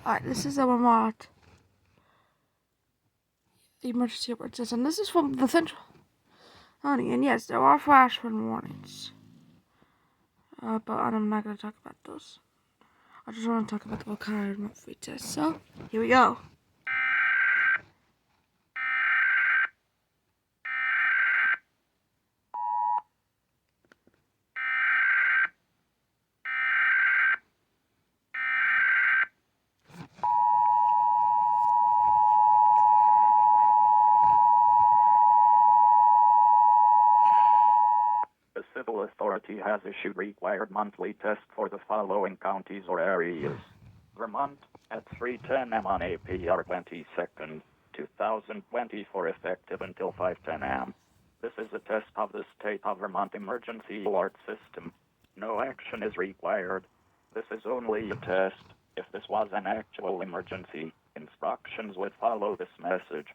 Alright, this is a Vermont emergency alert, and this is from the Central County. And yes, there are flash flood warnings. But I'm not going to talk about those. I just want to talk about the volcano free test. So, here we go. The civil authority has issued required monthly tests for the following counties or areas. Vermont at 3:10 am on APR 22nd, 2024, effective until 5:10 am. This is a test of the state of Vermont emergency alert system. No action is required. This is only a test. If this was an actual emergency, instructions would follow this message.